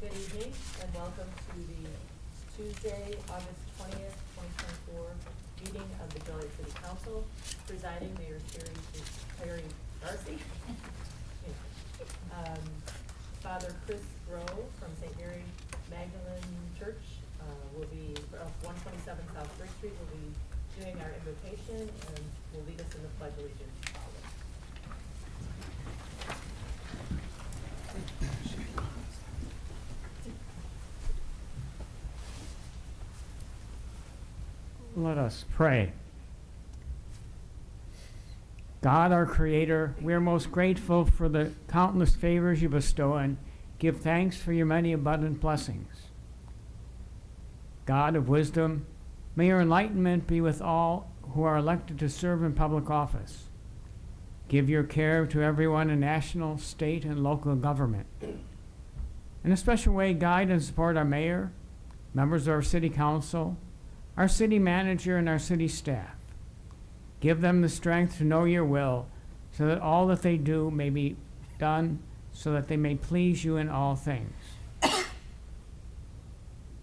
Good evening and welcome to the Tuesday, August 20th, 2024 meeting of the Joliet City Council. Presiding Mayor Terry Darcy. Father Chris Grove from St. Mary Magdalene Church will be, 127 South Brick Street will be doing our invocation and will lead us in the Pledge of Allegiance. Let us pray. God, our Creator, we are most grateful for the countless favors you bestow and give thanks for your many abundant blessings. God of wisdom, may your enlightenment be with all who are elected to serve in public office. Give your care to everyone in national, state, and local government. In a special way, guide and support our mayor, members of our city council, our city manager, and our city staff. Give them the strength to know your will so that all that they do may be done so that they may please you in all things.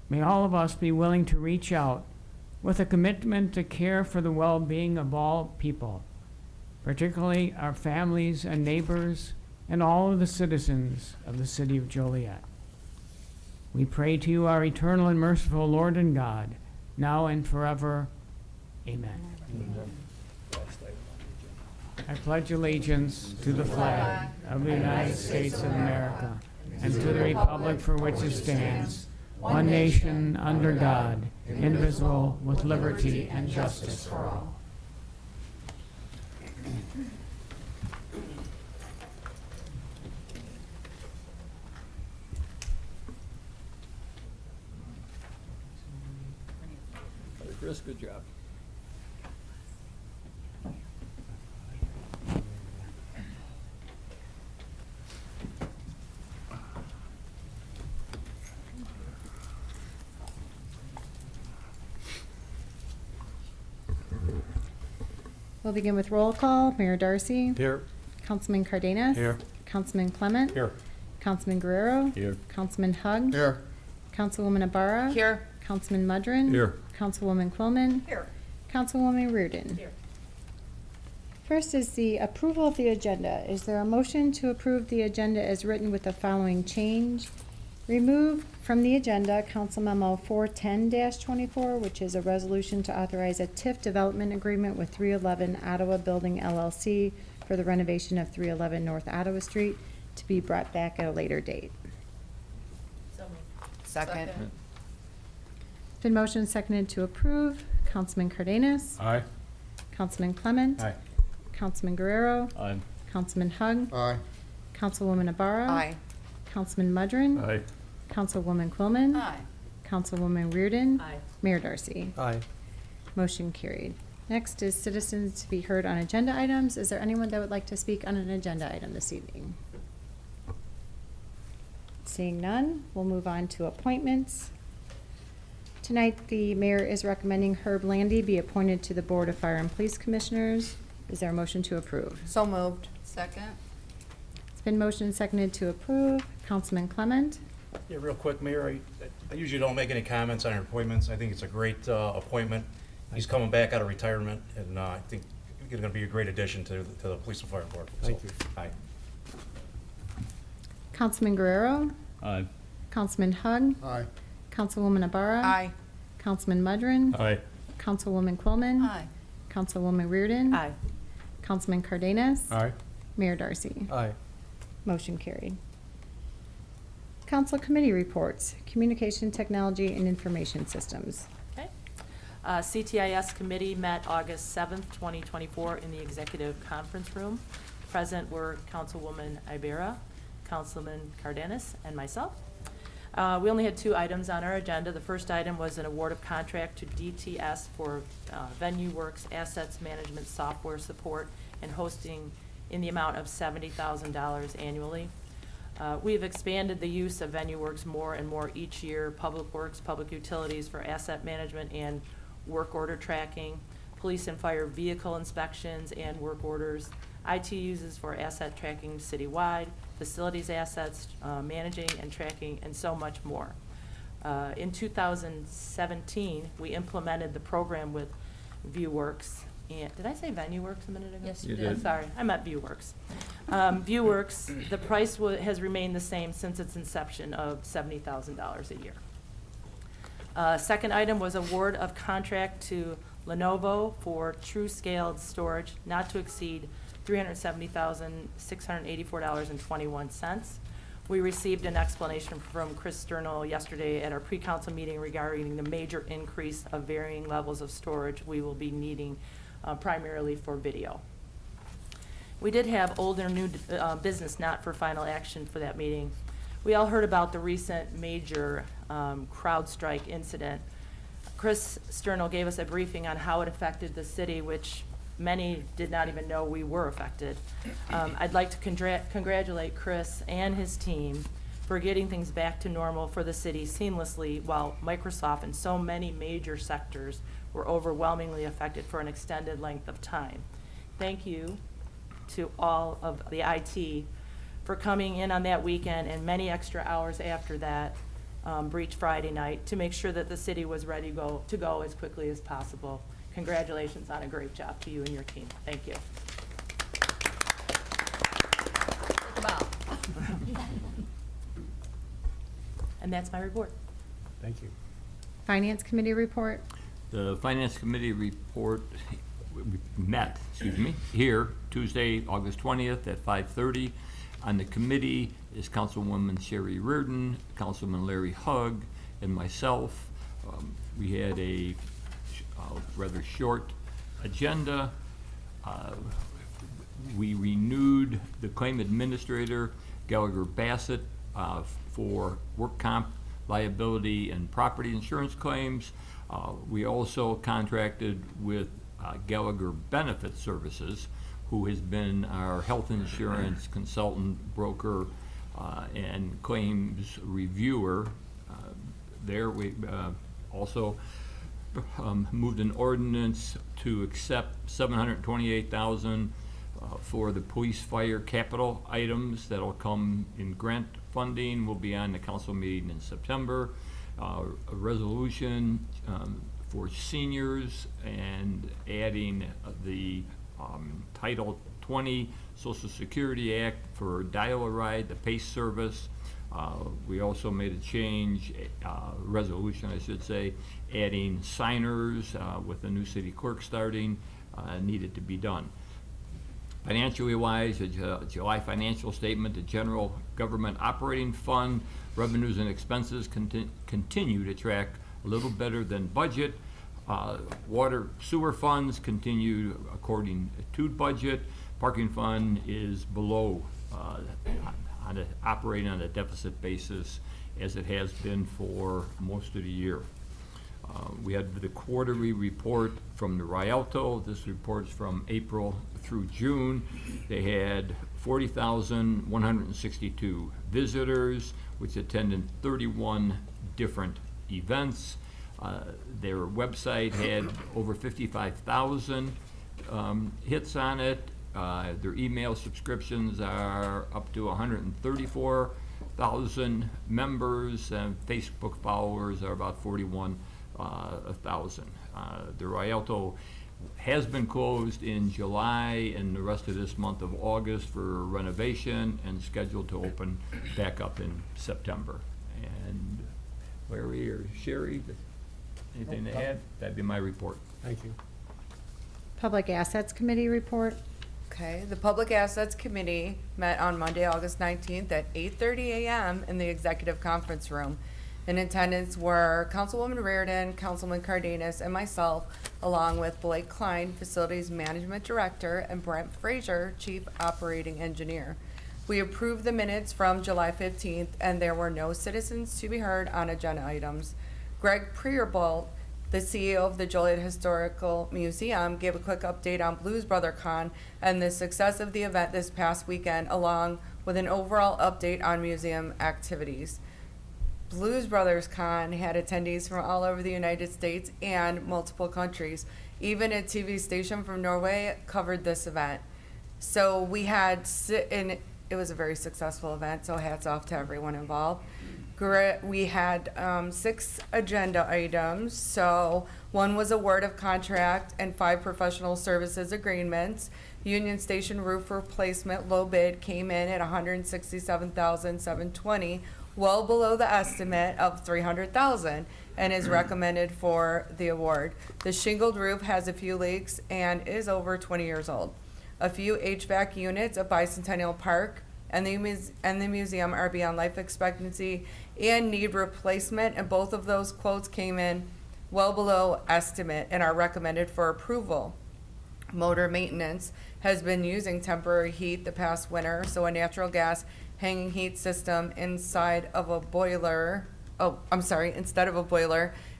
May all of us be willing to reach out with a commitment to care for the well-being of all people, particularly our families and neighbors and all of the citizens of the city of Joliet. We pray to you, our eternal and merciful Lord and God, now and forever. Amen. I pledge allegiance to the flag of the United States of America and to the republic for which it stands, one nation under God, indivisible, with liberty and justice for all. Chris, good job. We'll begin with roll call. Mayor Darcy. Here. Councilman Cardenas. Here. Councilman Clement. Here. Councilman Guerrero. Here. Councilman Hug. Here. Councilwoman Ibarra. Here. Councilman Mudrin. Here. Councilwoman Quillman. Here. Councilwoman Reardon. Here. First is the approval of the agenda. Is there a motion to approve the agenda as written with the following change? Remove from the agenda Council Memo 410-24, which is a resolution to authorize a TIF development agreement with 311 Ottawa Building LLC for the renovation of 311 North Ottawa Street to be brought back at a later date. So moved. Second. It's been motioned and seconded to approve. Councilman Cardenas. Aye. Councilman Clement. Aye. Councilman Guerrero. Aye. Councilman Hug. Aye. Councilwoman Ibarra. Aye. Councilman Mudrin. Aye. Councilwoman Quillman. Aye. Councilwoman Reardon. Aye. Mayor Darcy. Aye. Motion carried. Next is citizens to be heard on agenda items. Is there anyone that would like to speak on an agenda item this evening? Seeing none, we'll move on to appointments. Tonight, the mayor is recommending Herb Landy be appointed to the Board of Fire and Police Commissioners. Is there a motion to approve? So moved. Second. It's been motioned and seconded to approve. Councilman Clement. Yeah, real quick, Mayor, I usually don't make any comments on your appointments. I think it's a great appointment. He's coming back out of retirement, and I think he's going to be a great addition to the Police and Fire Board. Thank you. Aye. Councilman Guerrero. Aye. Councilman Hug. Aye. Councilwoman Ibarra. Aye. Councilman Mudrin. Aye. Councilwoman Quillman. Aye. Councilwoman Reardon. Aye. Councilman Cardenas. Aye. Mayor Darcy. Aye. Motion carried. Council committee reports, Communication Technology and Information Systems. Okay. CTIS committee met August 7th, 2024 in the executive conference room. Present were Councilwoman Ibarra, Councilman Cardenas, and myself. We only had 2 items on our agenda. The first item was an award of contract to DTS for VenueWorks assets management software support and hosting in the amount of $70,000 annually. We've expanded the use of VenueWorks more and more each year, Public Works, Public Utilities for asset management and work order tracking. police and fire vehicle inspections and work orders, IT uses for asset tracking citywide, facilities assets, managing and tracking, and so much more. In 2017, we implemented the program with ViewWorks. And did I say VenueWorks a minute ago? Yes, you did. Sorry, I meant ViewWorks. ViewWorks, the price has remained the same since its inception of $70,000 a year. Second item was award of contract to Lenovo for true scaled storage not to exceed $370,684.21. We received an explanation from Chris Sternal yesterday at our pre-council meeting regarding the major increase of varying levels of storage we will be needing primarily for video. We did have old or new business not for final action for that meeting. We all heard about the recent major CrowdStrike incident. Chris Sternal gave us a briefing on how it affected the city, which many did not even know we were affected. I'd like to congratulate Chris and his team for getting things back to normal for the city seamlessly, while Microsoft and so many major sectors were overwhelmingly affected for an extended length of time. Thank you to all of the IT for coming in on that weekend and many extra hours after that breach Friday night to make sure that the city was ready to go as quickly as possible. Congratulations on a great job to you and your team. Thank you. And that's my report. Thank you. Finance Committee report. The Finance Committee report met, here Tuesday, August 20th at 5:30. On the committee is Councilwoman Sherry Reardon, Councilman Larry Hugg, and myself. We had a rather short agenda. We renewed the claim administrator, Gallagher Bassett, for work comp, liability, and property insurance claims. We also contracted with Gallagher Benefit Services, who has been our health insurance consultant, broker, and claims reviewer. There we also moved an ordinance to accept $728,000 for the police fire capital items that'll come in grant funding. Will be on the council meeting in September. A resolution for seniors and adding the Title 20 Social Security Act for Dial-A-Ride, the PACE service. We also made a change, resolution I should say, adding signers with the new city clerk starting, needed to be done. Financially wise, a July financial statement, the general government operating fund, revenues and expenses continue to track a little better than budget. Water sewer funds continue according to budget. Parking fund is below, operating on a deficit basis as it has been for most of the year. We had the quarterly report from the Rialto. This report is from April through June. They had 40,162 visitors, which attended 31 different events. Their website had over 55,000 hits on it. Their email subscriptions are up to 134,000 members, and Facebook followers are about 41,000. The Rialto has been closed in July and the rest of this month of August for renovation and scheduled to open back up in September. And Larry or Sherry, anything to add? That'd be my report. Thank you. Public Assets Committee report. Okay, the Public Assets Committee met on Monday, August 19th at 8:30 a.m. in the Executive Conference Room. In attendance were Councilwoman Reardon, Councilman Cardenas, and myself, along with Blake Klein, Facilities Management Director, and Brent Frazier, Chief Operating Engineer. We approved the minutes from July 15th, and there were no citizens to be heard on agenda items. Greg Prierbolt, the CEO of the Joliet Historical Museum, gave a quick update on Blues Brother Con and the success of the event this past weekend, along with an overall update on museum activities. Blues Brothers Con had attendees from all over the United States and multiple countries, Even a TV station from Norway covered this event. So we had, and it was a very successful event, so hats off to everyone involved. We had 6 agenda items. So one was a word of contract and 5 professional services agreements. Union Station roof replacement low bid came in at $167,720, well below the estimate of $300,000, and is recommended for the award. The shingled roof has a few leaks and is over 20 years old. A few HVAC units at Bicentennial Park and the museum are beyond life expectancy and need replacement, and both of those quotes came in well below estimate and are recommended for approval. Motor maintenance has been using temporary heat the past winter, so a natural gas hanging heat system instead of a boiler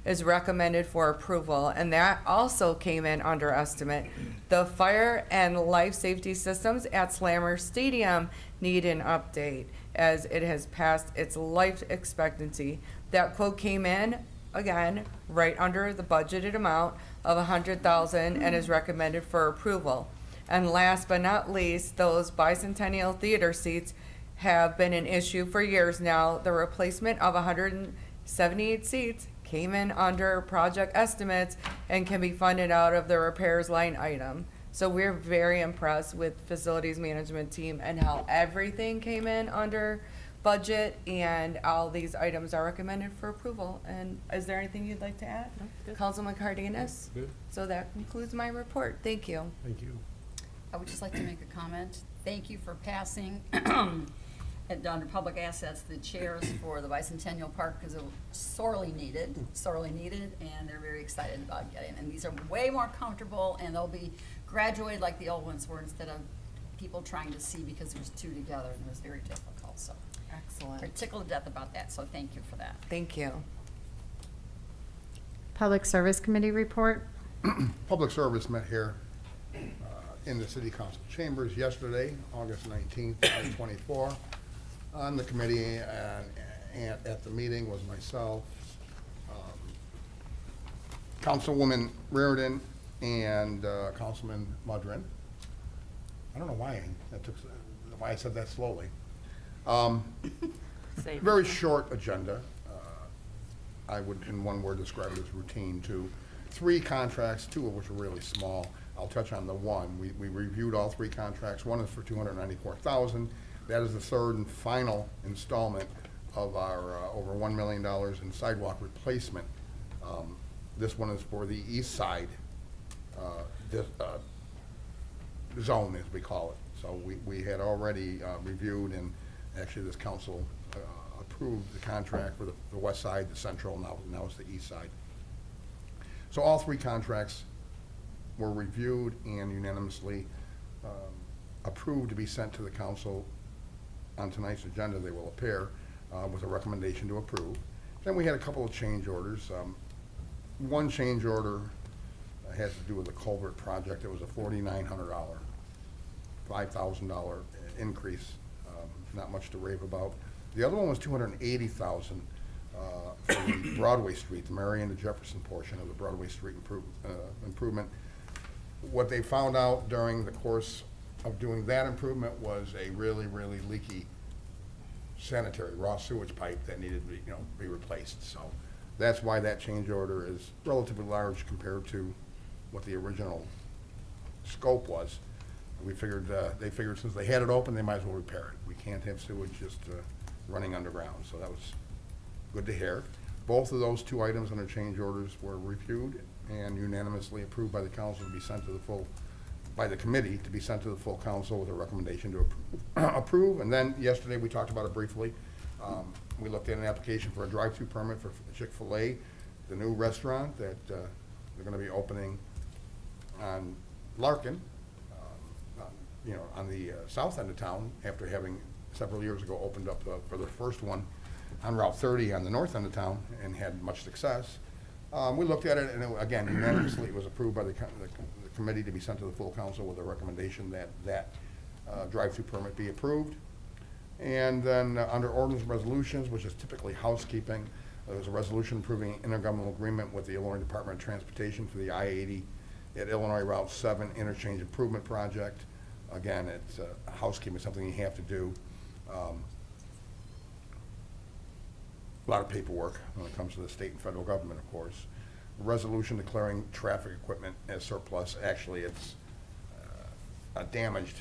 is recommended for approval, and that also came in under estimate. The fire and life safety systems at Slammer Stadium need an update as it has passed its life expectancy. That quote came in, again, right under the budgeted amount of $100,000 and is recommended for approval. And last but not least, those Bicentennial Theater seats have been an issue for years now. The replacement of 178 seats came in under project estimates and can be funded out of the repairs line item. So we're very impressed with facilities management team and how everything came in under budget, and all these items are recommended for approval. And is there anything you'd like to add? No, good. Councilman Cardenas? Good. So that concludes my report. Thank you. Thank you. I would just like to make a comment. Thank you for passing under public assets, the chairs for the Bicentennial Park, because it was sorely needed, and they're very excited about getting. And these are way more comfortable, and they'll be graduated like the old ones were, instead of people trying to see because there's 2 together, and it was very difficult. So we're Excellent. tickled to death about that, so thank you for that. Thank you. Public Service Committee report. Public Service met here in the City Council chambers yesterday, August 19th, 2024. On the committee and at the meeting was myself, Councilwoman Reardon, and Councilman Mudrin. I don't know why I said that slowly. Safe. Very short agenda. I would, in one word, describe it as routine. 3 contracts, 2 of which are really small. I'll touch on the one. We reviewed all 3 contracts. One is for $294,000. That is the 3rd and final installment of our over $1 million in sidewalk replacement. This one is for the east side zone, as we call it. So we had already reviewed, and actually this council approved the contract for the west side, the central, now it's the east side. So all 3 contracts were reviewed and unanimously approved to be sent to the council. On tonight's agenda, they will appear with a recommendation to approve. Then we had a couple of change orders. One change order has to do with the culvert project. It was a $4,900, $5,000 increase. Not much to rave about. The other one was $280,000 for the Broadway Street, the Marion to Jefferson portion of the Broadway Street improvement. What they found out during the course of doing that improvement was a really, really leaky sanitary raw sewage pipe that needed to be replaced. So that's why that change order is relatively large compared to what the original scope was. We figured, they figured since they had it open, they might as well repair it. We can't have sewage just running underground, so that was good to hear. Both of those 2 items under change orders were reviewed and unanimously approved by the council to be sent to the by the committee to be sent to the full council with a recommendation to approve. And then yesterday, we talked about it briefly. We looked at an application for a drive-through permit for Chick-fil-A, the new restaurant that they're gonna be opening on Larkin, on the south end of town, after having several years ago opened up for the first one on Route 30 on the north end of town and had much success. We looked at it, and again, unanimously, it was approved by the committee to be sent to the full council with a recommendation that drive-through permit be approved. And then under ordinance and resolutions, which is typically housekeeping, there was a resolution approving an intergovernmental agreement with the Illinois Department of Transportation for the I-80 at Illinois Route 7 Interchange Improvement Project. Again, it's housekeeping, something you have to do. A lot of paperwork when it comes to the state and federal government, of course. A resolution declaring traffic equipment as surplus. Actually, it's a damaged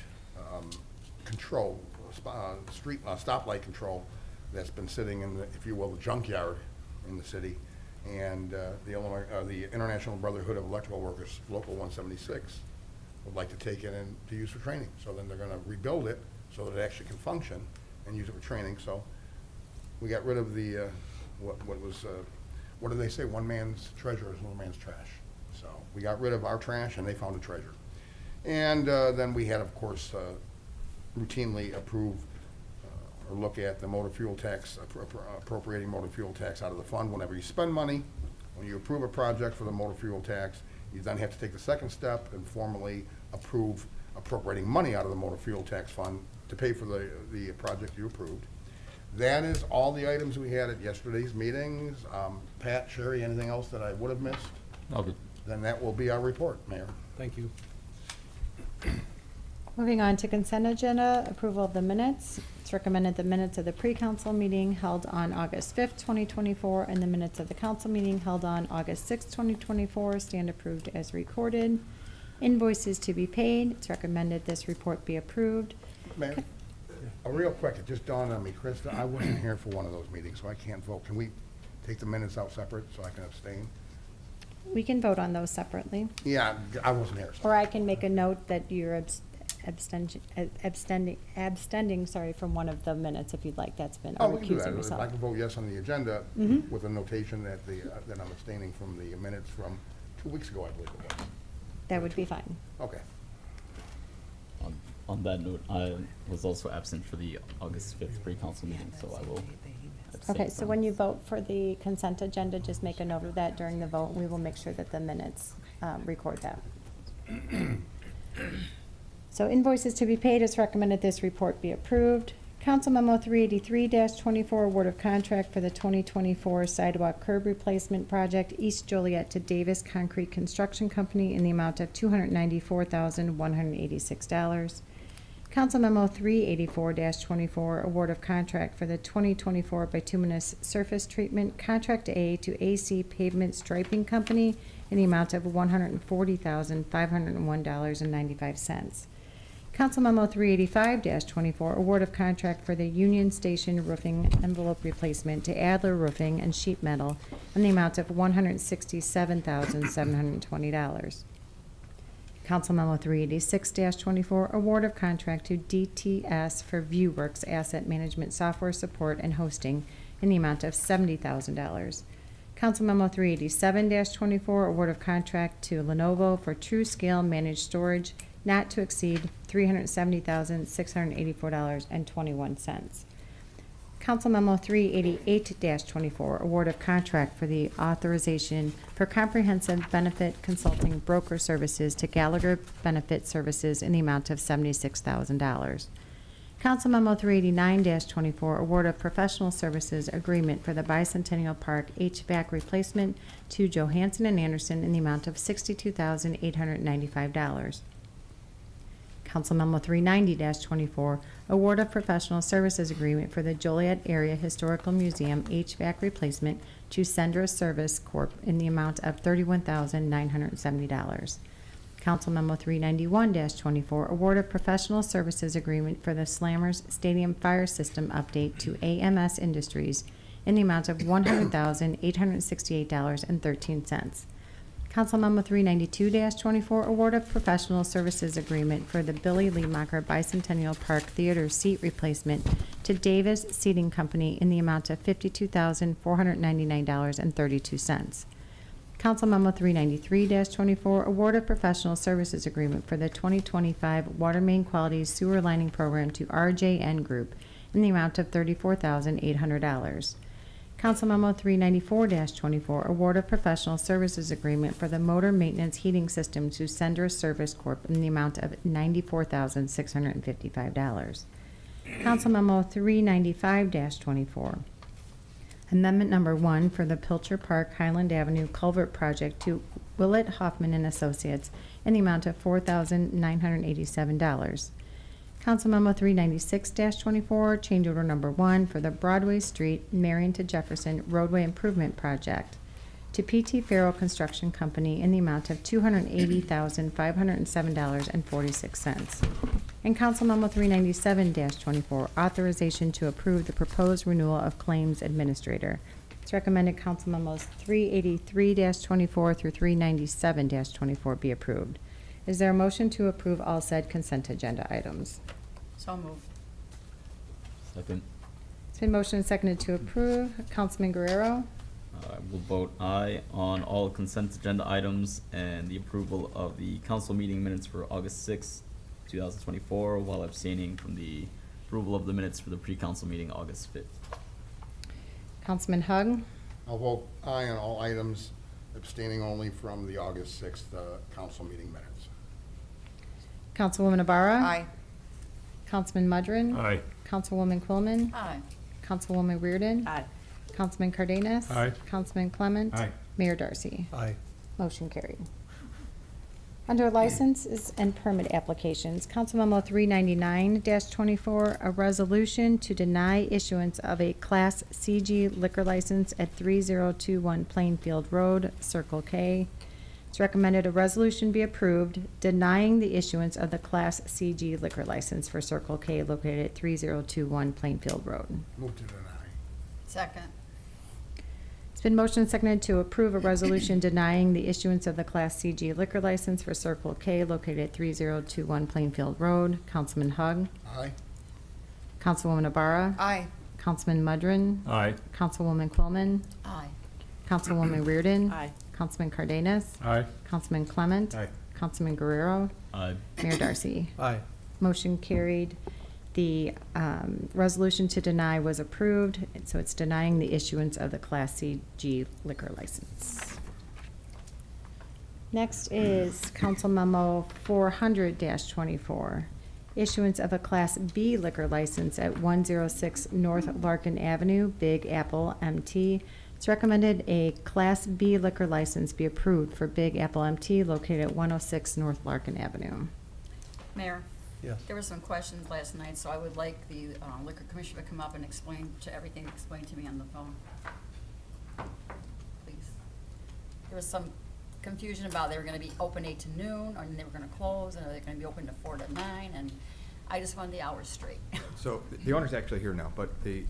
control, street stoplight control that's been sitting in the, if you will, the junkyard in the city. And the International Brotherhood of Electrical Workers, Local 176, would like to take it into use for training. So then they're going to rebuild it so that it actually can function and use it for training. So we got rid of the what do they say? One man's treasure is another man's trash. So we got rid of our trash, and they found a treasure. And then we had, of course, routinely approve or look at the motor fuel tax, appropriating motor fuel tax out of the fund. Whenever you spend money, when you approve a project for the motor fuel tax, you then have to take the second step and formally approve appropriating money out of the motor fuel tax fund to pay for the project you approved. That is all the items we had at yesterday's meetings. Pat, Sherry, anything else that I would have missed? Okay. Then that will be our report, Mayor. Thank you. Moving on to consent agenda, approval of the minutes. It's recommended the minutes of the pre-council meeting held on August 5th, 2024, and the minutes of the council meeting held on August 6th, 2024 stand approved as recorded. Invoices to be paid. It's recommended this report be approved. Mayor, real quick, it just dawned on me, Krista, I wasn't here for one of those meetings, so I can't vote. Can we take the minutes out separate so I can abstain? We can vote on those separately. Yeah, I wasn't here. So. Or I can make a note that you're abstending, sorry, from one of the minutes if you'd like. That's been, Oh, or we can do recusing that. yourself. I can vote yes on the agenda Mhm. with a notation that that I'm abstaining from the minutes from 2 weeks ago, I believe it was. That would be fine. Okay. On that note, I was also absent for the August 5th pre-council meeting, so I will abstain. Okay, so from- when you vote for the consent agenda, just make a note of that during the vote. We will make sure that the minutes record that. So invoices to be paid, it's recommended this report be approved. Council Memo 383-24, award of contract for the 2024 sidewalk curb replacement project, East Joliet to Davis Concrete Construction Company in the amount of $294,186. Council Memo 384-24, award of contract for the 2024 bituminous surface treatment, Contract A to AC Pavement Striping Company in the amount of $140,501.95. Council Memo 385-24, award of contract for the Union Station roofing envelope replacement to Adler Roofing and Sheet Metal in the amount of $167,720. Council Memo 386-24, award of contract to DTS for ViewWorks Asset Management Software Support and Hosting in the amount of $70,000. Council Memo 387-24, award of contract to Lenovo for TrueScale Managed Storage not to exceed $370,684.21. Council Memo 388-24, award of contract for the authorization for comprehensive benefit consulting broker services to Gallagher Benefit Services in the amount of $76,000. Council Memo 389-24, award of professional services agreement for the Bicentennial Park HVAC replacement to Johansson and Anderson in the amount of $62,895. Council Memo 390-24, award of professional services agreement for the Joliet Area Historical Museum HVAC replacement to Sendra Service Corp. in the amount of $31,970. Council Memo 391-24, award of professional services agreement for the Slammers Stadium Fire System update to AMS Industries in the amount of $100,868.13. Council Memo 392-24, award of professional services agreement for the Billy Leemacher Bicentennial Park Theater seat replacement to Davis Seating Company in the amount of $52,499.32. Council Memo 393-24, award of professional services agreement for the 2025 Water Main Quality Sewer Lining Program to RJN Group in the amount of $34,800. Council Memo 394-24, award of professional services agreement for the motor maintenance heating system to Sendra Service Corp. in the amount of $94,655. Council Memo 395-24, amendment number 1 for the Pilcher Park Highland Avenue Culvert Project to Willett, Hoffman and Associates in the amount of $4,987. Council Memo 396-24, change order number 1 for the Broadway Street, Marion to Jefferson roadway improvement project to PT Farrell Construction Company in the amount of $280,507.46. And Council Memo 397-24, authorization to approve the proposed renewal of claims administrator. It's recommended Council Memos 383-24 through 397-24 be approved. Is there a motion to approve all said consent agenda items? So moved. Second. It's been motioned and seconded to approve. Councilman Guerrero? I will vote aye on all consent agenda items and the approval of the council meeting minutes for August 6th, 2024, while abstaining from the approval of the minutes for the pre-council meeting August 5th. Councilman Hug? I'll vote aye on all items, abstaining only from the August 6th council meeting minutes. Councilwoman Abara? Aye. Councilman Mudrin? Aye. Councilwoman Quillman? Aye. Councilwoman Reardon? Aye. Councilman Cardenas? Aye. Councilman Clement? Aye. Mayor Darcy? Aye. Motion carried. Under licenses and permit applications, Council Memo 399-24, a resolution to deny issuance of a Class CG liquor license at 3021 Plainfield Road, Circle K. It's recommended a resolution be approved denying the issuance of the Class CG liquor license for Circle K located at 3021 Plainfield Road. Move to deny. Second. It's been motioned and seconded to approve a resolution denying the issuance of the Class CG liquor license for Circle K located at 3021 Plainfield Road. Councilman Hug. Aye. Councilwoman Abara. Aye. Councilman Mudrin. Aye. Councilwoman Quillman. Aye. Councilwoman Reardon. Aye. Councilman Cardenas. Aye. Councilman Clement. Aye. Councilman Guerrero. Aye. Mayor Darcy. Aye. Motion carried. The resolution to deny was approved, and so it's denying the issuance of the Class CG liquor license. Next is Council Memo 400-24, issuance of a Class B liquor license at 106 North Larkin Avenue, Big Apple MT. It's recommended a Class B liquor license be approved for Big Apple MT located at 106 North Larkin Avenue. Mayor, Yes. there were some questions last night, so I would like the liquor commissioner to come up and explain to everything explained to me on the phone. Please. There was some confusion about they were gonna be open 8 to noon, or they were gonna close, and they're gonna be open to 4 to 9, and I just wanted the hours straight. So the owner's actually here now, but Okay.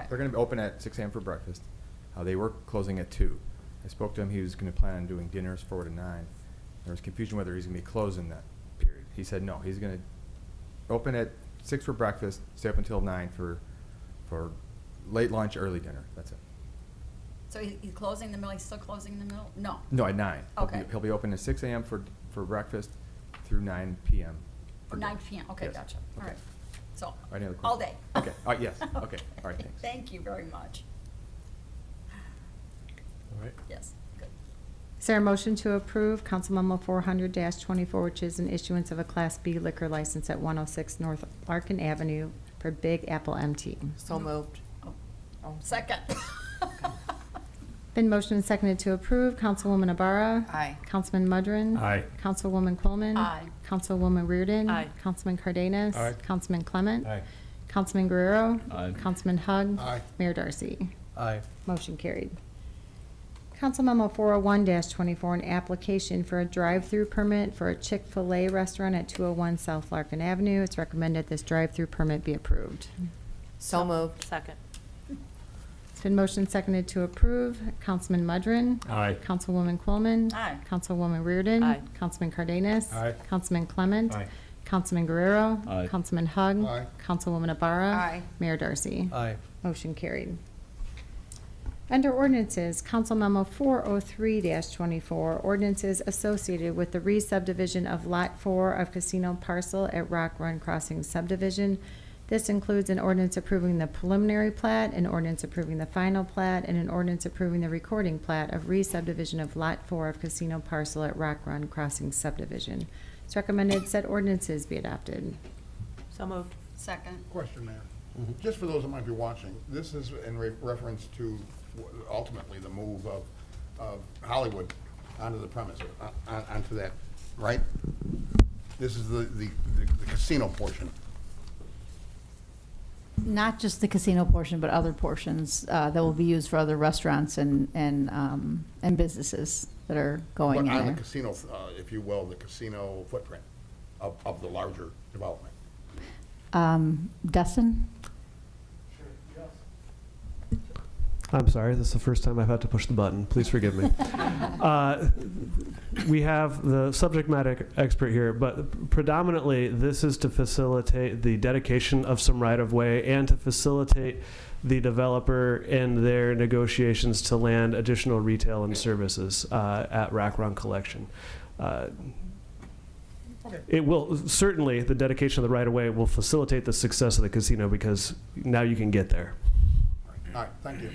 they're gonna be open at 6 a.m. for breakfast. They were closing at 2. I spoke to him, he was gonna plan on doing dinners 4 to 9. There was confusion whether he's gonna be closing that period. He said no, he's gonna open at 6 for breakfast, stay up until 9 for late lunch, early dinner, that's it. So he's closing in the middle, he's still closing in the middle? No. No, at 9. Okay. He'll be open at 6 a.m. for breakfast through 9 p.m. Or 9 PM, okay, Yes. gotcha, all Okay. right. So, Any other all questions? day. Okay, yes, okay, all right, thanks. Thank you very much. All right. Yes, good. Is there a motion to approve Council Memo 400-24, which is an issuance of a Class B liquor license at 106 North Larkin Avenue for Big Apple MT? So moved. Oh, second. Been motioned and seconded to approve. Councilwoman Abara. Aye. Councilman Mudrin. Aye. Councilwoman Quillman. Aye. Councilwoman Reardon. Aye. Councilman Cardenas. Aye. Councilman Clement. Aye. Councilman Guerrero. Aye. Councilman Hug. Aye. Mayor Darcy. Aye. Motion carried. Council Memo 401-24, an application for a drive-through permit for a Chick-fil-A restaurant at 201 South Larkin Avenue. It's recommended this drive-through permit be approved. So moved. Second. It's been motioned and seconded to approve. Councilman Mudrin. Aye. Councilwoman Quillman. Aye. Councilwoman Reardon. Aye. Councilman Cardenas. Aye. Councilman Clement. Aye. Councilman Guerrero. Aye. Councilman Hug. Aye. Councilwoman Abara. Aye. Mayor Darcy. Aye. Motion carried. Under ordinances, Council Memo 403-24, ordinances associated with the re-subdivision of Lot 4 of Casino Parcel at Rock Run Crossing subdivision. This includes an ordinance approving the preliminary plat, an ordinance approving the final plat, and an ordinance approving the recording plat of re-subdivision of Lot 4 of Casino Parcel at Rock Run Crossing subdivision. It's recommended said ordinances be adopted. So moved. Second. Question, Mayor. Just for those that might be watching, this is in reference to ultimately the move of Hollywood onto the premise, onto that, right? This is the casino portion. Not just the casino portion, but other portions that will be used for other restaurants and businesses that are going in But on the there. casino, if you will, the casino footprint of the larger development. Dustin? I'm sorry, this is the first time I've had to push the button. Please forgive me. We have the subject matter expert here, but predominantly this is to facilitate the dedication of some right-of-way and to facilitate the developer in their negotiations to land additional retail and services at Rack Run Collection. It will, certainly, the dedication of the right-of-way will facilitate the success of the casino because now you can get there. All right, thank you.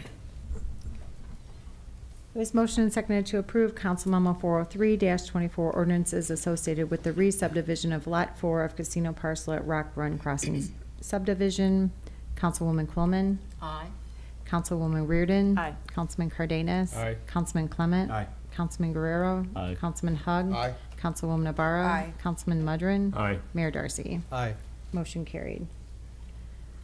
There's motion and seconded to approve Council Memo 403-24 ordinances associated with the re-subdivision of Lot 4 of Casino Parcel at Rock Run Crossings subdivision. Councilwoman Quillman. Aye. Councilwoman Reardon. Aye. Councilman Cardenas. Aye. Councilman Clement. Aye. Councilman Guerrero. Aye. Councilman Hug. Aye. Councilwoman Navarro. Aye. Councilman Mudrin. Aye. Mayor Darcy. Aye. Motion carried.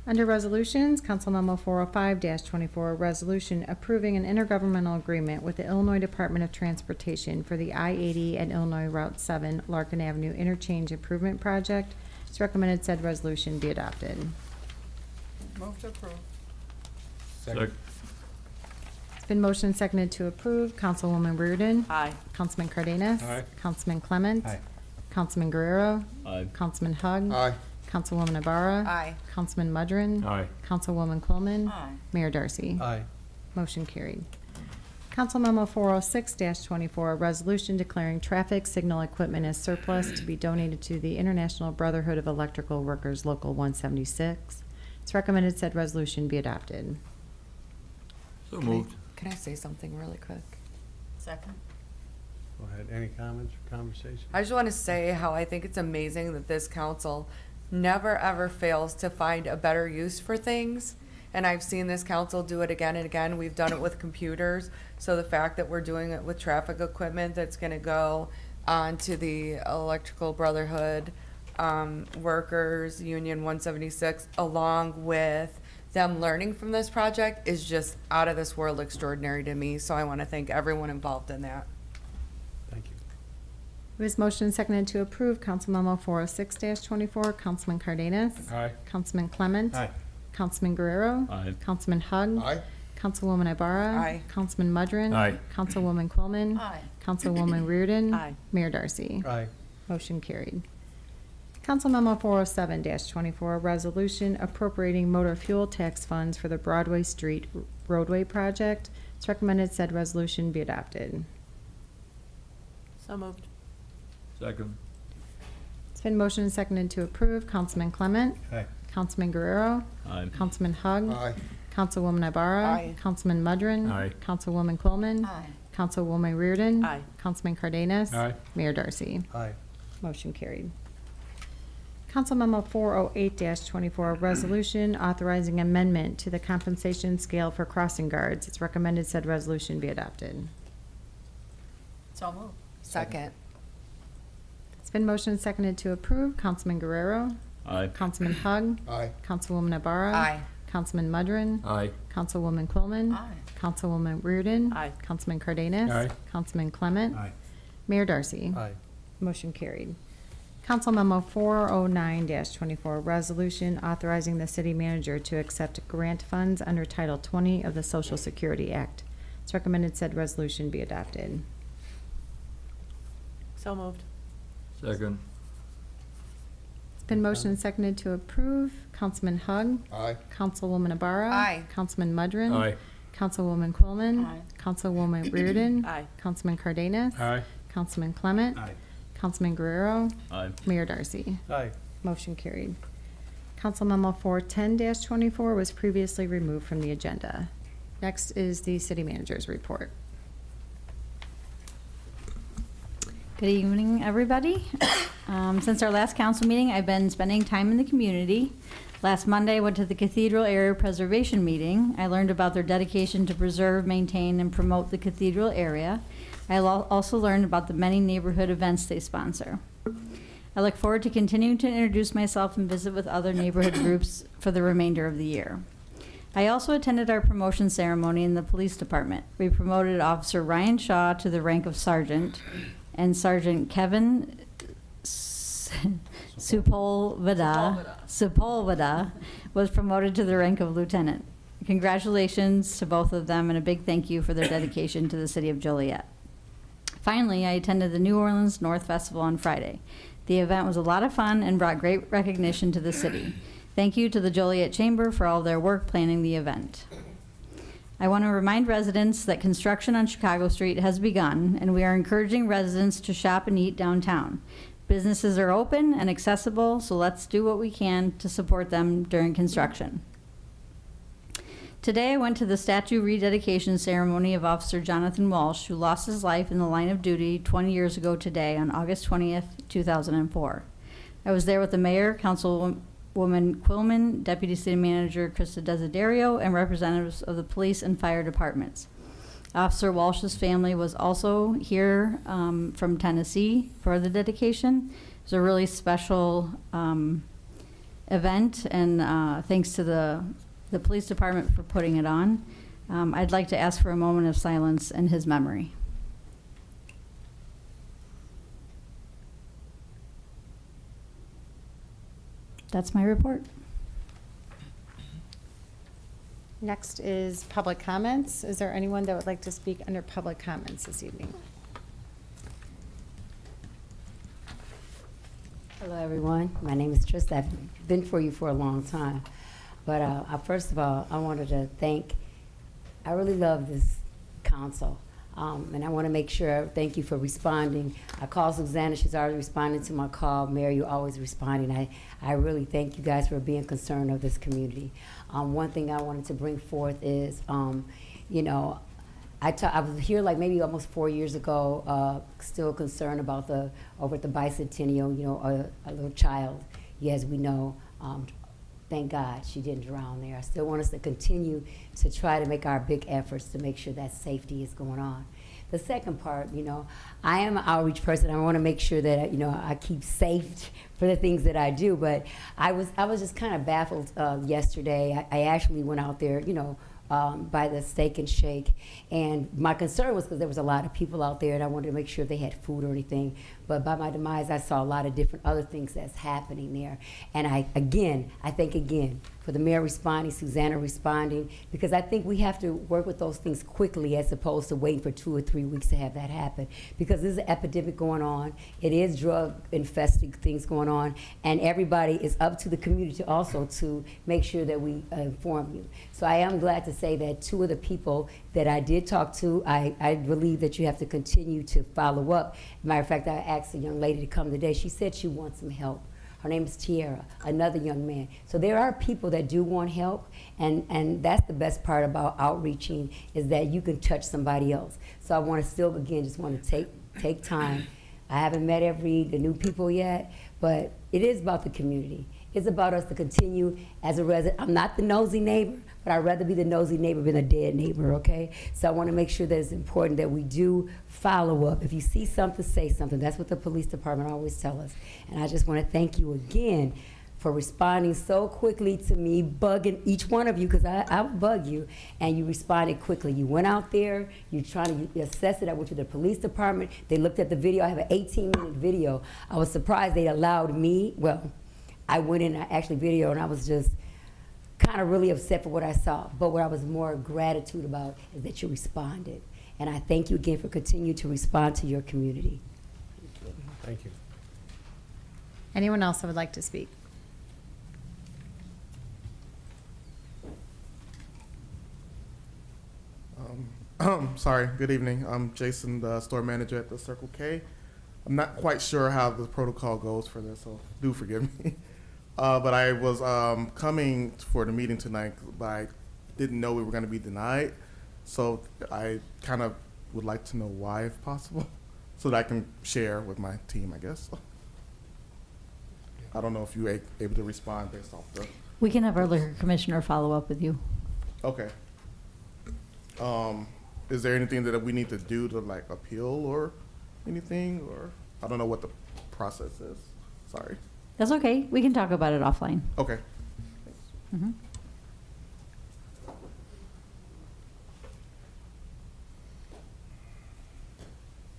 Under Resolutions, Council Memo 405-24, resolution approving an intergovernmental agreement with the Illinois Department of Transportation for the I-80 and Illinois Route 7 Larkin Avenue Interchange Improvement Project. It's recommended said resolution be adopted. Move to approve. Second. It's been motioned and seconded to approve. Councilwoman Reardon. Aye. Councilman Cardenas. Aye. Councilman Clement. Aye. Councilman Guerrero. Aye. Councilman Hug. Aye. Councilwoman Navarro. Aye. Councilman Mudrin. Aye. Councilwoman Quillman. Aye. Mayor Darcy. Aye. Motion carried. Council Memo 406-24, a resolution declaring traffic signal equipment as surplus to be donated to the International Brotherhood of Electrical Workers Local 176. It's recommended said resolution be adopted. So moved. Can I say something really quick? Second. Go ahead. Any comments or conversation? I just want to say how I think it's amazing that this council never ever fails to find a better use for things. And I've seen this council do it again and again. We've done it with computers. So the fact that we're doing it with traffic equipment that's going to go onto the Electrical Brotherhood Workers Union 176, along with them learning from this project, is just out of this world extraordinary to me. So I want to thank everyone involved in that. Thank you. It was motion and seconded to approve Council Memo 406-24. Councilman Cardenas. Aye. Councilman Clement. Aye. Councilman Guerrero. Aye. Councilman Hug. Aye. Councilwoman Ibarra. Aye. Councilman Mudrin. Aye. Councilwoman Quillman. Aye. Councilwoman Reardon. Aye. Mayor Darcy. Aye. Motion carried. Council Memo 407-24, resolution appropriating motor fuel tax funds for the Broadway Street roadway project. It's recommended said resolution be adopted. So moved. Second. It's been motioned and seconded to approve. Councilman Clement. Aye. Councilman Guerrero. Aye. Councilman Hug. Aye. Councilwoman Ibarra. Aye. Councilman Mudrin. Aye. Councilwoman Quillman. Aye. Councilwoman Reardon. Aye. Councilman Cardenas. Aye. Mayor Darcy. Aye. Motion carried. Council Memo 408-24, resolution authorizing amendment to the compensation scale for crossing guards. It's recommended said resolution be adopted. So moved. Second. It's been motioned and seconded to approve. Councilman Guerrero. Aye. Councilman Hug. Aye. Councilwoman Ibarra. Aye. Councilman Mudrin. Aye. Councilwoman Quillman. Aye. Councilwoman Reardon. Aye. Councilman Cardenas. Aye. Councilman Clement. Aye. Mayor Darcy. Aye. Motion carried. Council Memo 409-24, resolution authorizing the city manager to accept grant funds under Title 20 of the Social Security Act. It's recommended said resolution be adopted. So moved. Second. It's been motioned and seconded to approve. Councilman Hug. Aye. Councilwoman Ibarra. Aye. Councilman Mudrin. Aye. Councilwoman Quillman. Aye. Councilwoman Reardon. Aye. Councilman Cardenas. Aye. Councilman Clement. Aye. Councilman Guerrero. Aye. Mayor Darcy. Aye. Motion carried. Council Memo 410-24 was previously removed from the agenda. Next is the city manager's report. Good evening, everybody. Since our last council meeting, I've been spending time in the community. Last Monday, I went to the Cathedral Area Preservation Meeting. I learned about their dedication to preserve, maintain, and promote the cathedral area. I also learned about the many neighborhood events they sponsor. I look forward to continuing to introduce myself and visit with other neighborhood groups for the remainder of the year. I also attended our promotion ceremony in the police department. We promoted Officer Ryan Shaw to the rank of sergeant, and Sergeant Kevin Sepulveda was promoted to the rank of lieutenant. Congratulations to both of them, and a big thank you for their dedication to the city of Joliet. Finally, I attended the New Orleans North Festival on Friday. The event was a lot of fun and brought great recognition to the city. Thank you to the Joliet Chamber for all their work planning the event. I want to remind residents that construction on Chicago Street has begun, and we are encouraging residents to shop and eat downtown. Businesses are open and accessible, so let's do what we can to support them during construction. Today, I went to the statue rededication ceremony of Officer Jonathan Walsh, who lost his life in the line of duty 20 years ago today on August 20th, 2004. I was there with the mayor, Councilwoman Quillman, Deputy City Manager Krista Desiderio, and representatives of the police and fire departments. Officer Walsh's family was also here from Tennessee for the dedication. It was a really special event, and thanks to the police department for putting it on. I'd like to ask for a moment of silence in his memory. That's my report. Next is public comments. Is there anyone that would like to speak under public comments this evening? Hello, everyone. My name is Trista. I've been for you for a long time. But first of all, I wanted to I really love this council. And I want to make sure, thank you for responding. I called Susanna, she's already responded to my call. Mary, you're always responding. I really thank you guys for being concerned of this community. One thing I wanted to bring forth is, you know, I was here like maybe almost 4 years ago, still concerned about over at the bicentennial, you know, a little child, as we know, thank God she didn't drown there. I still want us to continue to try to make our big efforts to make sure that safety is going on. The second part, you know, I am an outreach person. I want to make sure that, you know, I keep safe for the things that I do. But I was just kind of baffled yesterday. I actually went out there, you know, by the Steak and Shake. And my concern was because there was a lot of people out there and I wanted to make sure they had food or anything. But by my demise, I saw a lot of different other things that's happening there. And I thank again for the mayor responding, Susanna responding, because I think we have to work with those things quickly as opposed to waiting for 2 or 3 weeks to have that happen. Because there's an epidemic going on. It is drug-infested things going on. And everybody is up to the community also to make sure that we inform you. So I am glad to say that 2 of the people that I did talk to, I believe that you have to continue to follow up. Matter of fact, I asked a young lady to come today. She said she wants some help. Her name is Tiara, another young man. So there are people that do want help, and that's the best part about outreaching is that you can touch somebody else. So I want to still, again, just want to take time. I haven't met the new people yet, but it is about the community. It's about us to continue as a resident. I'm not the nosy neighbor, but I'd rather be the nosy neighbor than a dead neighbor, okay? So I want to make sure that it's important that we do follow up. If you see something, say something. That's what the police department always tell us. And I just want to thank you again for responding so quickly to me, bugging each one of you, because I would bug you, and you responded quickly. You went out there, you trying to assess it. I went to the police department. They looked at the video. I have an 18-minute video. I was surprised they allowed me, well, I went in, I actually videoed, and I was just kind of really upset for what I saw. But what I was more gratitude about is that you responded. And I thank you again for continuing to respond to your community. Thank you. Anyone else that would like to speak? Sorry, good evening. I'm Jason, the store manager at the Circle K. I'm not quite sure how the protocol goes for this, so do forgive me. But I was coming for the meeting tonight, but I didn't know we were going to be denied. So I kind of would like to know why, if possible, so that I can share with my team, I guess. I don't know if you're able to respond based off the... We can have our liquor commissioner follow up with you. Okay. is there anything that we need to do to like appeal or anything, or I don't know what the process is. Sorry. That's okay. We can talk about it offline. Okay. Mhm.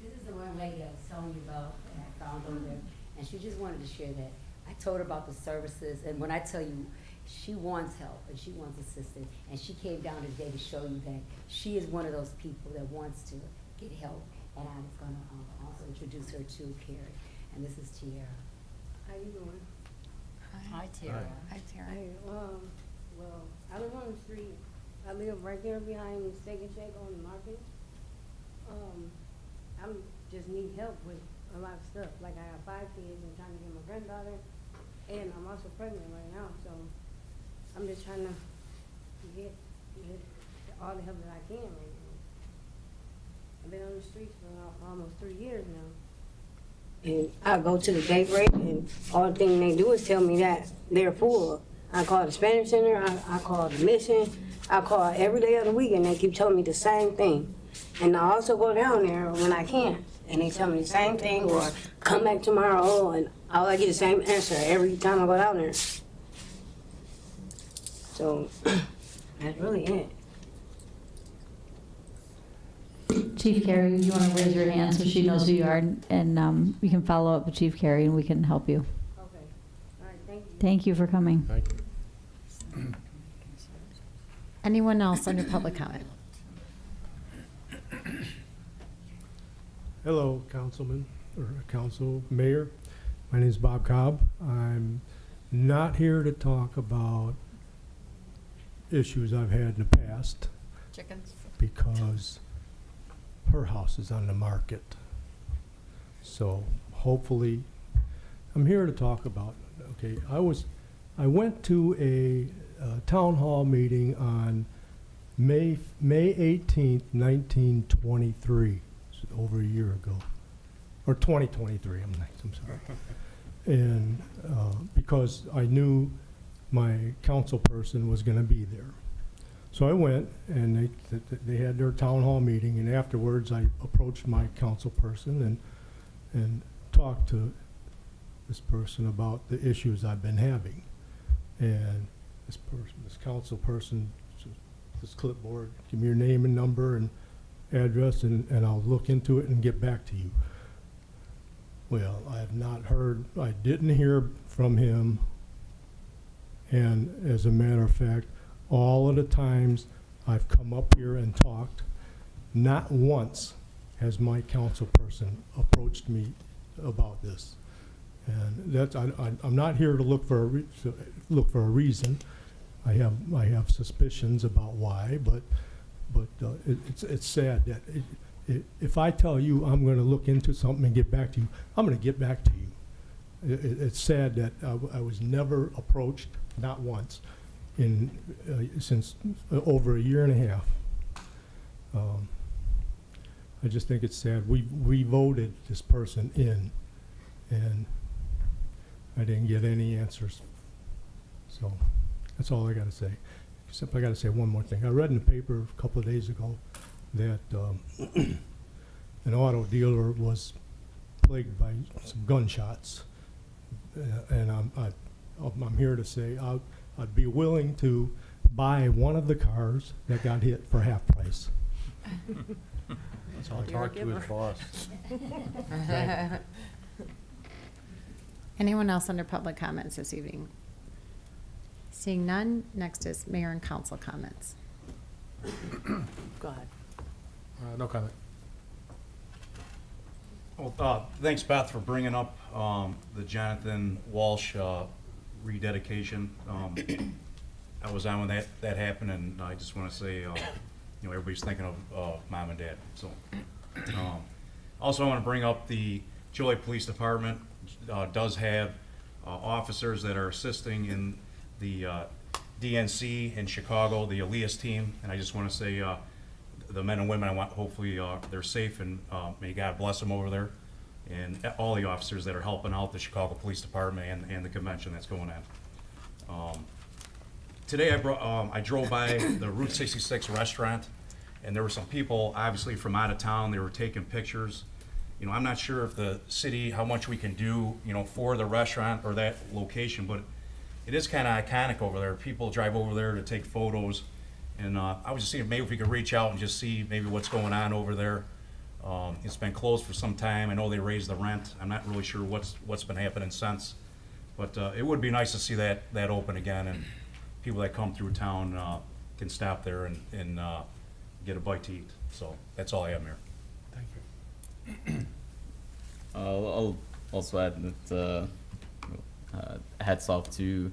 This is the one lady I was telling you about that I found over there, and she just wanted to share that. I told her about the services, and when I tell you, she wants help and she wants assistance, and she came down today to show you that she is one of those people that wants to get help. And I was gonna also introduce her to Carrie, and this is Tiara. How you doing? Hi, Tara. Hi, Tara. Hey, well, I live on the street. I live right there behind Steak and Shake on the market. I'm just need help with a lot of stuff. Like I have 5 kids, I'm trying to get my granddaughter, and I'm also pregnant right now, so I'm just trying to get all the help that I can right now. I've been on the streets for almost 3 years now. And I go to the date rate, and all the thing they do is tell me that they're full. I call the Spanish Center, I call the mission, I call every day of the week, and they keep telling me the same thing. And I also go down there when I can, and they tell me the same thing, or come back tomorrow, and I get the same answer every time I go down there. So, that's really it. Chief Carey, you want to raise your hand so she knows who you are, and we can follow up with Chief Carey and we can help you. Okay, all right, thank you. Thank you for coming. Thank you. Anyone else under public comment? Hello, Councilman, or Council Mayor. My name is Bob Cobb. I'm not here to talk about issues I've had in the past Chickens? because her house is on the market. So hopefully, I'm here to talk about, okay, I went to a town hall meeting on May 18th, 1923, so over a year ago, or 2023, I'm sorry. And because I knew my council person was gonna be there. So I went, and they had their town hall meeting, and afterwards I approached my council person and talked to this person about the issues I've been having. And this council person, this clipboard, give me your name and number and address, and I'll look into it and get back to you. Well, I have not heard, I didn't hear from him, and as a matter of fact, all of the times I've come up here and talked, not once has my council person approached me about this. And that's, I'm not here to look for a reason. I have suspicions about why, but it's sad that if I tell you I'm going to look into something and get back to you, I'm going to get back to you. It's sad that I was never approached, not once, since over a year and a half. I just think it's sad. We voted this person in, and I didn't get any answers. So that's all I got to say. Except I got to say one more thing. I read in the paper a couple of days ago that an auto dealer was plagued by some gunshots, and I'm here to say I'd be willing to buy one of the cars that got hit for half price. That's all I You're a talked to his giver. boss. Anyone else under public comments this evening? Seeing none, next is mayor and council comments. Go ahead. No comment. Well, thanks, Beth, for bringing up the Jonathan Walsh rededication. I was on when that happened, and I just want to say, everybody's thinking of mom and dad. So, also, I want to bring up the Joliet Police Department does have officers that are assisting in the DNC in Chicago, the Elias team, and I just want to say the men and women, hopefully they're safe, and may God bless them over there, and all the officers that are helping out the Chicago Police Department and the convention that's going on. Today I drove by the Route 66 restaurant, And there were some people, obviously from out of town, they were taking pictures. You know, I'm not sure if the city, how much we can do, you know, for the restaurant or that location, but it is kind of iconic over there. People drive over there to take photos. And I was just seeing maybe if we could reach out and just see maybe what's going on over there. It's been closed for some time. I know they raised the rent. I'm not really sure what's been happening since. But it would be nice to see that open again, and people that come through town can stop there and get a bite to eat. So that's all I have, Mayor. Thank you. I'll also add that hats off to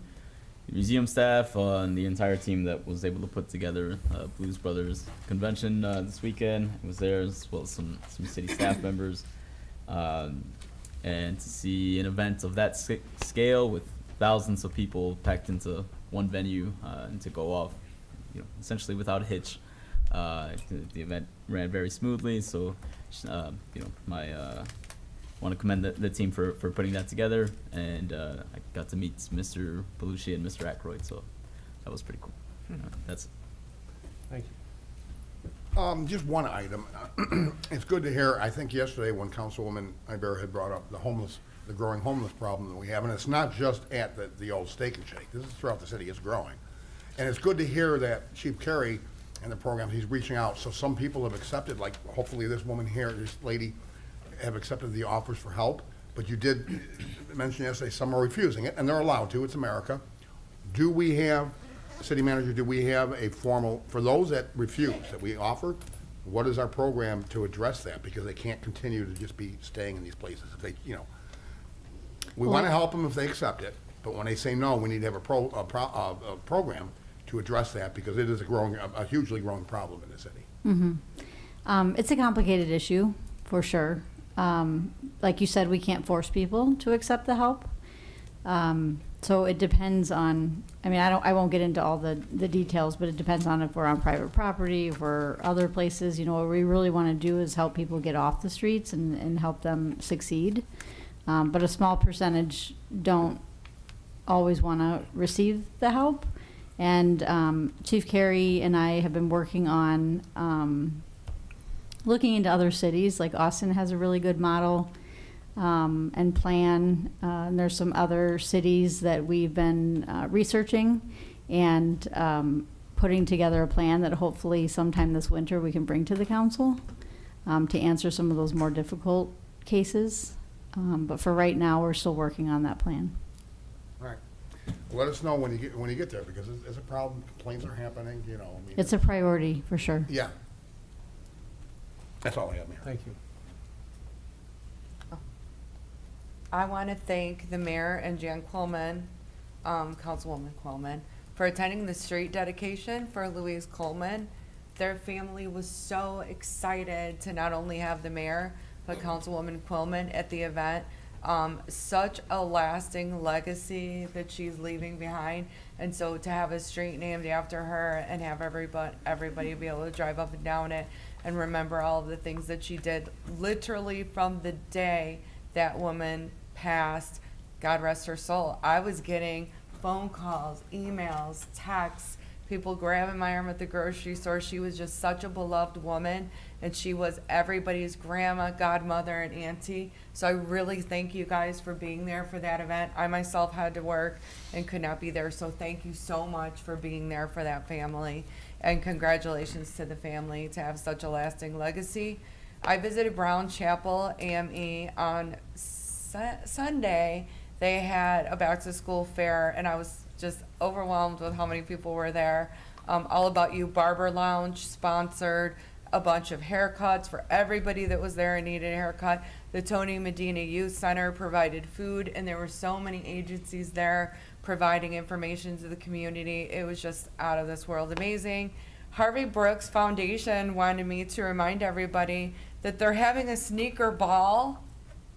the museum staff and the entire team that was able to put together Blues Brothers convention this weekend. I was there, as well as some city staff members. And to see an event of that scale with thousands of people packed into one venue and to go off, you know, essentially without a hitch. The event ran very smoothly, so you know, want to commend the team for putting that together, and I got to meet Mr. Belushi and Mr. Aykroyd, so that was pretty cool. That's it. Thank you. Just one item. It's good to hear, I think yesterday when Councilwoman Ibarra had brought up the growing homeless problem that we have, and it's not just at the old Steak and Shake. This is throughout the city. It's growing. And it's good to hear that Chief Carey and the program, he's reaching out. So some people have accepted, like hopefully this woman here, this lady, have accepted the offers for help. But you did mention yesterday some are refusing it, and they're allowed to. It's America. Do we have, City Manager, do we have a formal, for those that refuse, that we offer, what is our program to address that? Because they can't continue to just be staying in these places. If they, you know, we want to help them if they accept it, but when they say no, we need to have a program to address that, because it is a hugely growing problem in the city. It's a complicated issue, for sure. Like you said, we can't force people to accept the help. So it depends on, I mean, I won't get into all the details, but it depends on if we're on private property, if we're other places. You know, what we really want to do is help people get off the streets and help them succeed. But a small percentage don't always want to receive the help. And Chief Carey and I have been working on looking into other cities. Like Austin has a really good model and plan. And there's some other cities that we've been researching and putting together a plan that hopefully sometime this winter we can bring to the council to answer some of those more difficult cases. But for right now, we're still working on that plan. All right. Let us know when you get there, because it's a problem. Complaints are happening, you know. I mean, It's a priority, for sure. yeah. That's all I have, Mayor. Thank you. I want to thank the mayor and Jan Quillman, Councilwoman Quillman, for attending the street dedication for Louise Coleman. Their family was so excited to not only have the mayor, but Councilwoman Quillman at the event. Such a lasting legacy that she's leaving behind. And so to have a street named after her and have everybody be able to drive up and down it and remember all of the things that she did literally from the day that woman passed, God rest her soul. I was getting phone calls, emails, texts, people grabbing my arm at the grocery store. She was just such a beloved woman, and she was everybody's grandma, godmother, and auntie. So I really thank you guys for being there for that event. I myself had to work and could not be there, so thank you so much for being there for that family, and congratulations to the family to have such a lasting legacy. I visited Brown Chapel AME on Sunday. They had a back to school fair, and I was just overwhelmed with how many people were there. All About You Barber Lounge sponsored a bunch of haircuts for everybody that was there and needed a haircut. The Tony Medina Youth Center provided food, and there were so many agencies there providing information to the community. It was just out of this world amazing. Harvey Brooks Foundation wanted me to remind everybody that they're having a sneaker ball,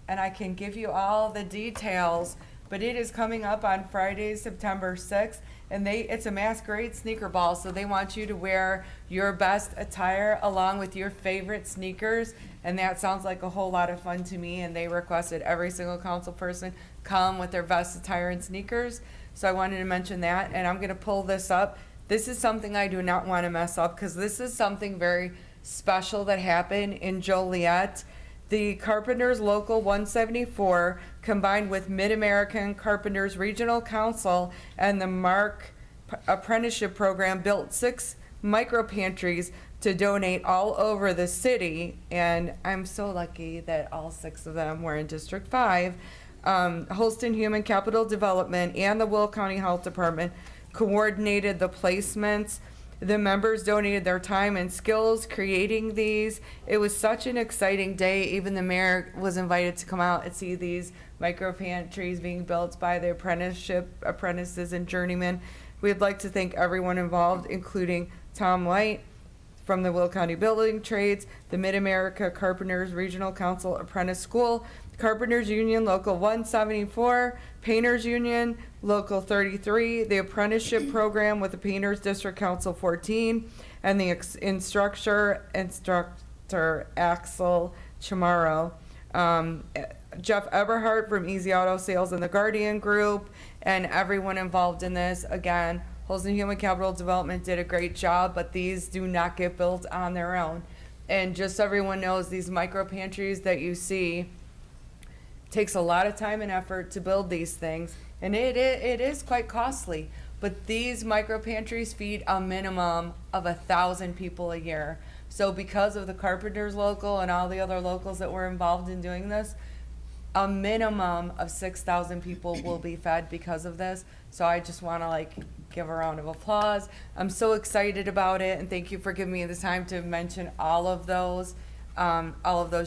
and I can give you all the details, but it is coming up on Friday, September 6th, and it's a masquerade sneaker ball, so they want you to wear your best attire along with your favorite sneakers, and that sounds like a whole lot of fun to me, and they requested every single council person come with their best attire and sneakers, so I wanted to mention that, and I'm going to pull this up. This is something I do not want to mess up because this is something very special that happened in Joliet. The Carpenters Local 174 combined with Mid-American Carpenters Regional Council and the Mark Apprenticeship Program built 6 micro pantries to donate all over the city, and I'm so lucky that all 6 of them were in District 5. Holston Human Capital Development and the Will County Health Department coordinated the placements. The members donated their time and skills creating these. It was such an exciting day. Even the mayor was invited to come out and see these micro pantries being built by the apprentices and journeymen. We'd like to thank everyone involved, including Tom White from the Will County Building Trades, the Mid-America Carpenters Regional Council Apprentice School, Carpenters Union Local 174, Painters Union Local 33, the Apprenticeship Program with the Painters District Council 14, and the instructor Axel Chamorro. Jeff Eberhardt from Easy Auto Sales and the Guardian Group, and everyone involved in this. Again, Holston Human Capital Development did a great job, but these do not get built on their own. And just so everyone knows, these micro pantries that you see takes a lot of time and effort to build these things, and it is quite costly. But these micro pantries feed a minimum of 1,000 people a year. So because of the Carpenters Local and all the other locals that were involved in doing this, a minimum of 6,000 people will be fed because of this. So I just want to give a round of applause. I'm so excited about it, and thank you for giving me the time to mention all of those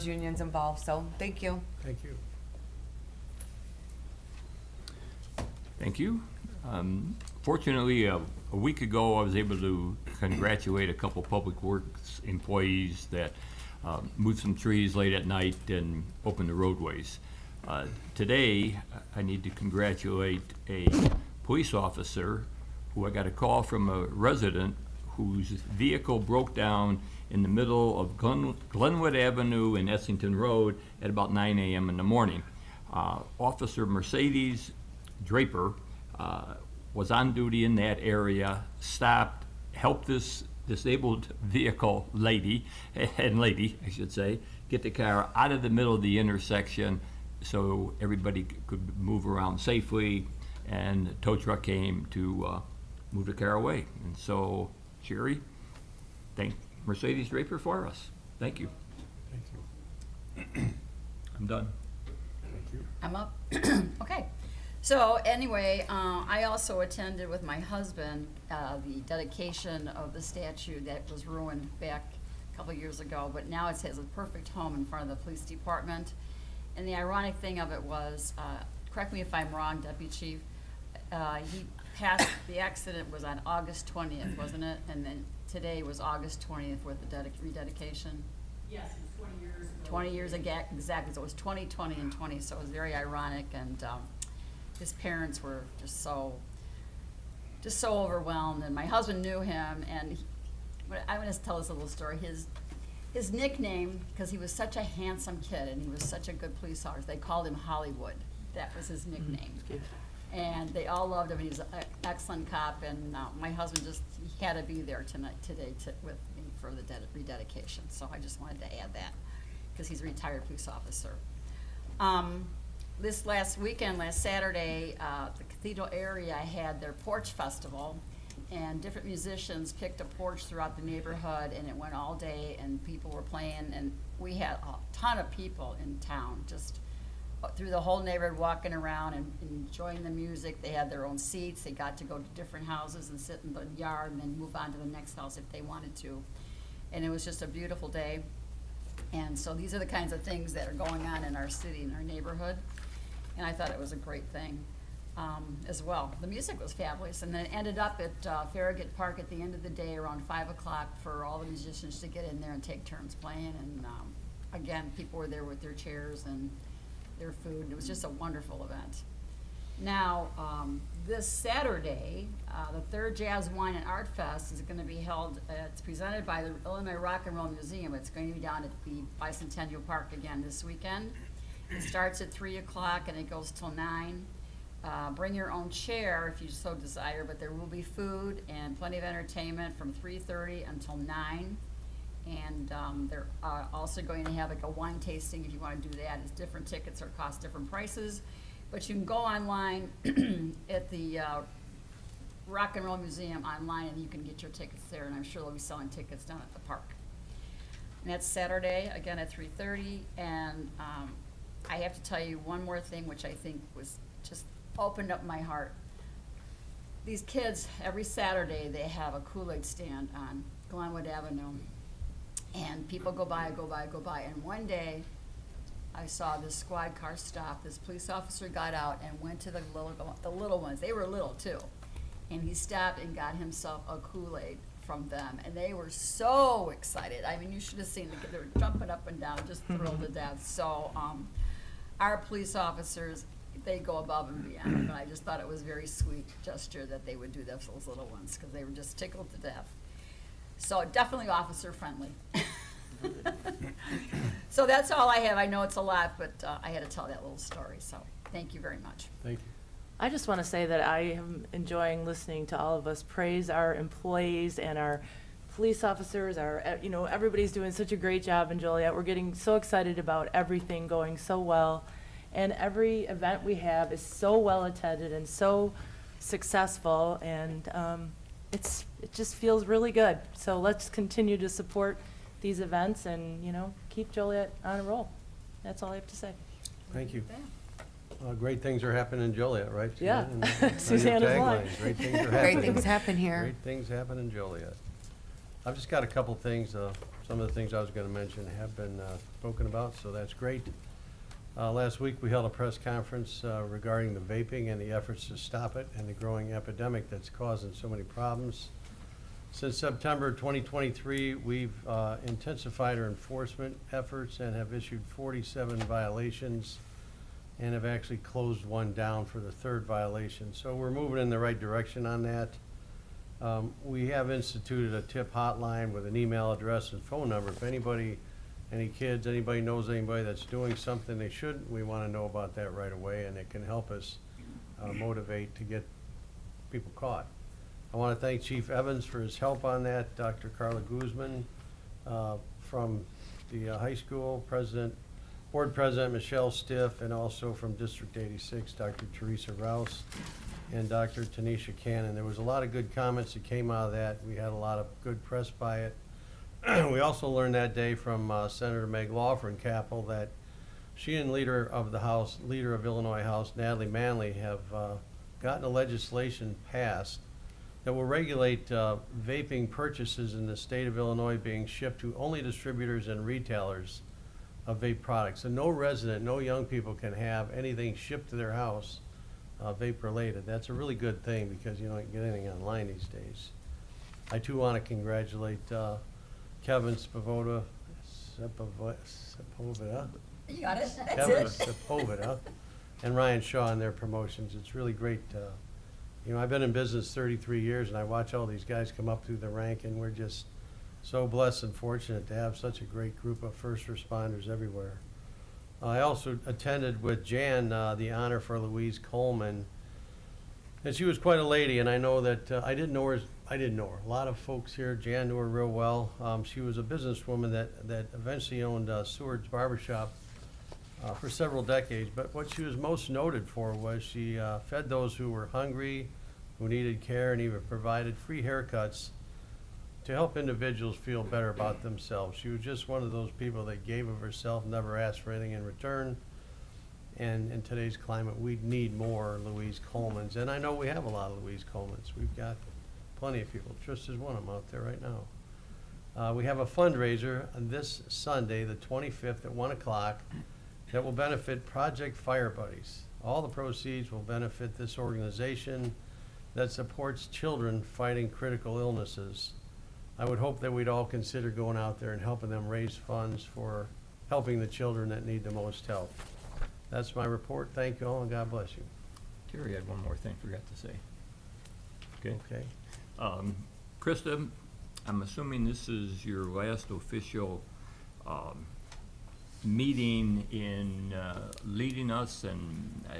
unions involved. So thank you. Thank you. Thank you. Fortunately, a week ago, I was able to congratulate a couple public works employees that moved some trees late at night and opened the roadways. Today, I need to congratulate a police officer who I got a call from a resident whose vehicle broke down in the middle of Glenwood Avenue and Essington Road at about 9 a.m. in the morning. Officer Mercedes Draper was on duty in that area, stopped, helped this disabled vehicle lady, I should say, get the car out of the middle of the intersection so everybody could move around safely, and the tow truck came to move the car away. And so, Sherry, thank Mercedes Draper for us. Thank you. Thank you. I'm done. Thank you. I'm up. Okay. So anyway, I also attended with my husband the dedication of the statue that was ruined back a couple years ago, but now it has a perfect home in front of the police department. And the ironic thing of it was, correct me if I'm wrong, Deputy Chief, he passed, the accident was on August 20th, wasn't it? And then today was August 20th with the rededication? Yes, it was 20 years ago. 20 years ago, exactly. So it was 20, 20, and 20, so it was very ironic, and his parents were just so overwhelmed, and my husband knew him, and I'm going to tell this little story. His nickname, because he was such a handsome kid and he was such a good police officer, they called him Hollywood. That was his nickname. And they all loved him. He was an excellent cop, and my husband he had to be there today with me for the rededication. So I just wanted to add that, because he's a retired police officer. This last Saturday, the Cathedral area had their porch festival, and different musicians picked a porch throughout the neighborhood, and it went all day, and people were playing, and we had a ton of people in town, just through the whole neighborhood, walking around and enjoying the music. They had their own seats. They got to go to different houses and sit in the yard and then move on to the next house if they wanted to. And it was just a beautiful day. And so these are the kinds of things that are going on in our city, in our neighborhood. And I thought it was a great thing as well. The music was fabulous, and then it ended up at Farragut Park at the end of the day around 5 o'clock for all the musicians to get in there and take turns playing. And again, people were there with their chairs and their food. It was just a wonderful event. Now, this Saturday, the third Jazz Wine and Art Fest is going to be held. It's presented by the Illinois Rock and Roll Museum. It's going to be down at the Bicentennial Park again this weekend. It starts at 3 o'clock and it goes till 9. Bring your own chair if you so desire, but there will be food and plenty of entertainment from 3:30 until 9. And they're also going to have like a wine tasting if you want to do that. It's different tickets or cost different prices. But you can go online at the Rock and Roll Museum online and you can get your tickets there. And I'm sure they'll be selling tickets down at the park. And that's Saturday, again at 3:30. And I have to tell you one more thing, which I think was just opened up my heart. These kids, every Saturday, they have a Kool-Aid stand on Glenwood Avenue. And people go by. And one day, I saw this squad car stop. This police officer got out and went to the little ones. They were little, too. And he stopped and got himself a Kool-Aid from them. And they were so excited. I mean, you should have seen the kids. They were jumping up and down, just thrilled to death. So our police officers, they go above and beyond. But I just thought it was a very sweet gesture that they would do that for those little ones because they were just tickled to death. So definitely officer friendly. So that's all I have. I know it's a lot, but I had to tell that little story. So thank you very much. Thank you. I just want to say that I am enjoying listening to all of us praise our employees and our police officers. Everybody's doing such a great job in Joliet. We're getting so excited about everything going so well. And every event we have is so well attended and so successful. And it just feels really good. So let's continue to support these events and, keep Joliet on a roll. That's all I have to say. Thank you. Great things are happening in Joliet, right? Yeah. Suzanne? Suzanne is lying. Great things are happening. Great things happen here. Great things happen in Joliet. I've just got a couple things. Some of the things I was going to mention have been spoken about, so that's great. Last week we held a press conference regarding the vaping and the efforts to stop it and the growing epidemic that's causing so many problems. Since September 2023, we've intensified our enforcement efforts and have issued 47 violations and have actually closed one down for the third violation. So we're moving in the right direction on that. We have instituted a tip hotline with an email address and phone number. If anybody, any kids, anybody knows anybody that's doing something they shouldn't, we want to know about that right away, and it can help us motivate to get people caught. I want to thank Chief Evans for his help on that, Dr. Carla Guzman from the high school, Board President Michelle Stiff, and also from District 86, Dr. Teresa Rouse and Dr. Tanisha Cannon. There was a lot of good comments that came out of that. We had a lot of good press by it. We also learned that day from Senator Meg Law from Capitol that she and leader of Illinois House, Natalie Manley, have gotten a legislation passed that will regulate vaping purchases in the state of Illinois being shipped to only distributors and retailers of vape products. And no resident, no young people can have anything shipped to their house vape related. That's a really good thing because you don't get anything online these days. I too want to congratulate Kevin Sepulveda. You got it? That's Kevin it. Sepulveda and Ryan Shaw on their promotions. It's really great. I've been in business 33 years and I watch all these guys come up through the rank, and we're just so blessed and fortunate to have such a great group of first responders everywhere. I also attended with Jan the honor for Louise Coleman, and she was quite a lady, and I know that I didn't know her. A lot of folks here, Jan knew her real well. She was a businesswoman that eventually owned Seward's Barbershop for several decades, but what she was most noted for was she fed those who were hungry, who needed care, and even provided free haircuts to help individuals feel better about themselves. She was just one of those people that gave of herself, never asked for anything in return. And in today's climate, we need more Louise Colemans. And I know we have a lot of Louise Colemans. We've got plenty of people. Trista's one of them out there right now. We have a fundraiser on this Sunday, the 25th at 1 o'clock, that will benefit Project Fire Buddies. All the proceeds will benefit this organization that supports children fighting critical illnesses. I would hope that we'd all consider going out there and helping them raise funds for helping the children that need the most help. That's my report. Thank you all, and God bless you. Terry had one more thing I forgot to say. Okay. Okay. Krista, I'm assuming this is your last official meeting in leading us, and I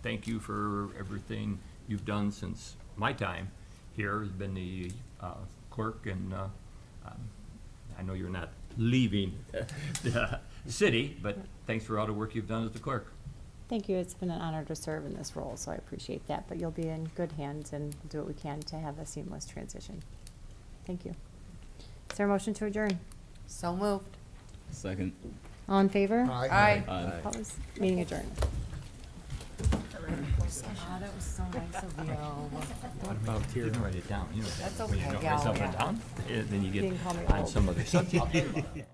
thank you for everything you've done since my time here. Has been the clerk, and I know you're not leaving the city, but thanks for all the work you've done as the clerk. Thank you. It's been an honor to serve in this role, so I appreciate that. But you'll be in good hands, and we'll do what we can to have a seamless transition. Thank you. Is there a motion to adjourn? So moved. Second. All in favor? Aye. Aye. Opposed? Meeting adjourned. Oh, that was so nice of you. What about here? Write it down. You know, That's when you okay, don't Gal, write something yeah. down, then you You get can call me on old. some of the subject.